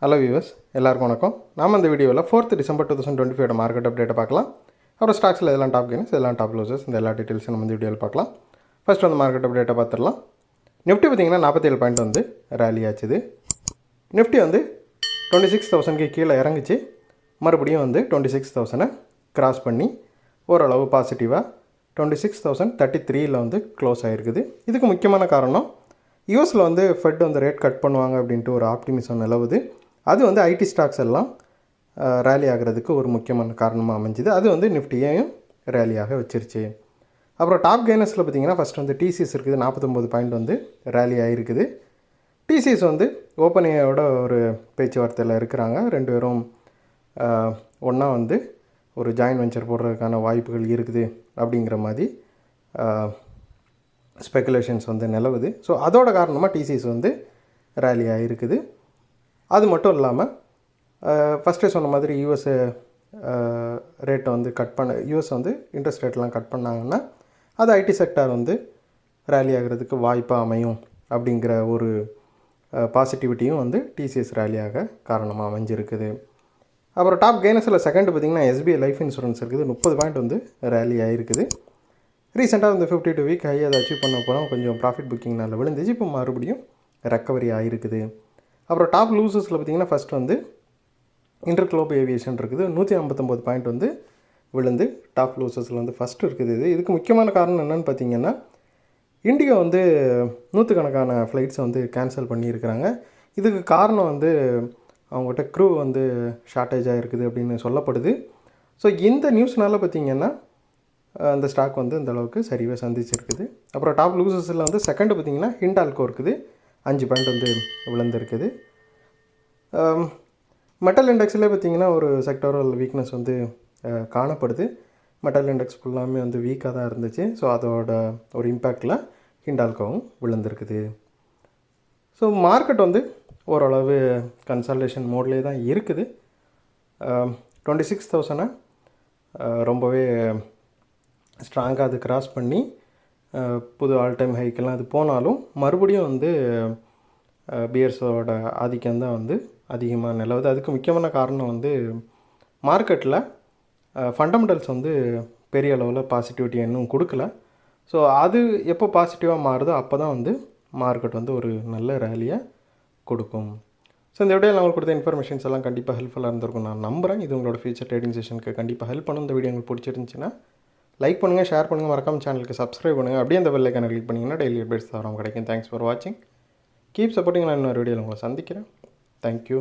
Hello viewers, எல்லாருக்கும் வணக்கம். நாம் இந்த வீடியோவில் 4th December 2025 மார்க்கெட் அப்டேட்டை பார்க்கலாம். அப்புறம் ஸ்டாக்ஸில் எல்லாம் டாப் கெயின்ஸ், எல்லாம் டாப் லோசஸ், இந்த எல்லா டீட்டெயில்ஸும் நம்ம இந்த வீடியோவில் பார்க்கலாம். ஃபர்ஸ்ட் வந்து மார்க்கெட் அப்டேட்டை பார்த்துடலாம். நிஃப்டி பார்த்திங்கன்னா 47 பாயிண்ட் வந்து ரேலி ஆச்சுது. நிஃப்டி வந்து 26,000க்கு கீழே இறங்குச்சு. மறுபடியும் வந்து 26,000 கிராஸ் பண்ணி ஓரளவு பாசிட்டிவாக 26,033 வந்து க்ளோஸ் ஆகிருக்குது. இதுக்கு முக்கியமான காரணம் யூஎஸில் வந்து ஃபெட் வந்து ரேட் கட் பண்ணுவாங்க அப்படின்ட்டு ஒரு ஆப்டிமிசம் நிலவுது. அது வந்து ஐடி ஸ்டாக்ஸ் எல்லாம் ரேலி ஆகிறதுக்கு ஒரு முக்கியமான காரணமாக அமைஞ்சுது. அது வந்து நிஃப்டியையும் ரேலியாக வச்சிருச்சு. அப்புறம் டாப் கெய்னர்ஸில் பார்த்திங்கன்னா ஃபஸ்ட் வந்து டிசிஎஸ் இருக்குது. 49 பாயிண்ட் வந்து ரேலி ஆகிருக்குது. டிசிஎஸ் வந்து ஓப்பனியோட ஒரு பேச்சுவார்த்தையில் இருக்கிறாங்க. ரெண்டு பேரும் ஒன்றா வந்து ஒரு ஜாயின்ட் வெஞ்சர் போடுறதுக்கான வாய்ப்புகள் இருக்குது அப்படிங்கிற மாதிரி ஸ்பெகுலேஷன்ஸ் வந்து நிலவுது. ஸோ அதோட காரணமாக டிசிஎஸ் வந்து ரேலி ஆகிருக்குது. அது மட்டும் இல்லாமல் ஃபஸ்ட்டே சொன்ன மாதிரி யூஎஸ் ரேட்டை வந்து யூஎஸ் வந்து இன்ட்ரெஸ்ட் ரேட்லாம் கட் பண்ணாங்கன்னா அது ஐடி செக்டார் வந்து ரேலி ஆகிறதுக்கு வாய்ப்பாக அமையும் அப்படிங்கிற ஒரு பாசிட்டிவிட்டியும் வந்து டிசிஎஸ் ரேலியாக காரணமாக அமைஞ்சிருக்குது. அப்புறம் டாப் கெய்னர்ஸில் செகண்ட் பார்த்திங்கன்னா எஸ்பிஐ லைஃப் இன்சூரன்ஸ் இருக்குது. 30 பாயிண்ட் வந்து ரேலி ஆகிருக்குது. ரீசெண்டாக வந்து 52 வீக் ஹை அதை அச்சீவ் பண்ண போகிறோம். கொஞ்சம் ப்ராஃபிட் புக்கிங்னால விழுந்துச்சு. இப்போ மறுபடியும் ரெக்கவரி ஆகிருக்குது. அப்புறம் டாப் லூசஸில் பார்த்திங்கன்னா ஃபஸ்ட் வந்து இன்டர்குளோப் ஏவியேஷன் இருக்குது. 159 பாயிண்ட் வந்து விழுந்து டாப் லூசஸில் வந்து ஃபஸ்ட்டு இருக்குது. இதுக்கு முக்கியமான காரணம் என்னென்னு பார்த்திங்கன்னா இண்டிகோ வந்து நூற்றுக்கணக்கான ஃப்ளைட்ஸை வந்து கேன்சல் பண்ணியிருக்கிறாங்க. இதுக்கு காரணம் வந்து அவங்ககிட்ட க்ரூ வந்து ஷார்ட்டேஜாக இருக்குது அப்படின்னு சொல்லப்படுது. ஸோ இந்த நியூஸ்னால் பார்த்திங்கன்னா அந்த ஸ்டாக் வந்து இந்த அளவுக்கு சரிவாக சந்திச்சிருக்குது. அப்புறம் டாப் லூசஸில் வந்து செகண்டு பார்த்திங்கன்னா ஹிண்டால்கோ இருக்குது. 5 பாயிண்ட் வந்து விழுந்திருக்குது. மெட்டல் இண்டெக்ஸில் பார்த்திங்கன்னா ஒரு செக்டோரல் வீக்னஸ் வந்து காணப்படுது. மெட்டல் இண்டெக்ஸ் ஃபுல்லாமே வந்து வீக்காக தான் இருந்துச்சு. ஸோ அதோட ஒரு இம்பேக்டில் ஹிண்டால்கோவும் விழுந்திருக்குது. ஸோ மார்க்கெட் வந்து ஓரளவு கன்சல்டேஷன் மோட்லேயே தான் இருக்குது. 26,000 ரொம்பவே ஸ்ட்ராங்காக அது கிராஸ் பண்ணி புது ஆல் டைம் ஹைக்கெல்லாம் அது போனாலும் மறுபடியும் வந்து பியர்ஸோட ஆதிக்கம் தான் வந்து அதிகமாக நிலவுது. அதுக்கு முக்கியமான காரணம் வந்து மார்க்கெட்டில் ஃபண்டமெண்டல்ஸ் வந்து பெரிய அளவில் பாசிட்டிவிட்டி இன்னும் கொடுக்கல. ஸோ அது எப்போ பாசிட்டிவாக மாறுதோ அப்போ தான் வந்து மார்க்கெட் வந்து ஒரு நல்ல ரேலியாக கொடுக்கும். ஸோ இந்த வீடியோவில் உங்களுக்கு கொடுத்த இன்ஃபர்மேஷன்ஸ் எல்லாம் கண்டிப்பாக ஹெல்ப்ஃபுல்லாக இருந்திருக்கும் நான் நம்புகிறேன். இது உங்களோட ஃபியூச்சர் ட்ரேடிங் செஷனுக்கு கண்டிப்பாக ஹெல்ப் பண்ணும். இந்த வீடியோ உங்களுக்கு பிடிச்சிருந்துச்சின்னா லைக் பண்ணுங்கள், ஷேர் பண்ணுங்கள், மறக்காம சேனலுக்கு சப்ஸ்கிரைப் பண்ணுங்கள். அப்படியே அந்த பெல் ஐக்கானை கிளிக் பண்ணிங்கன்னா டெய்லி அப்டேட்ஸ் தரோம் கிடைக்கும். தேங்க்ஸ் ஃபார் வாட்சிங். Keep supporting. நான் இன்னொரு வீடியோவில் உங்களை சந்திக்கிறேன். தேங்க்யூ.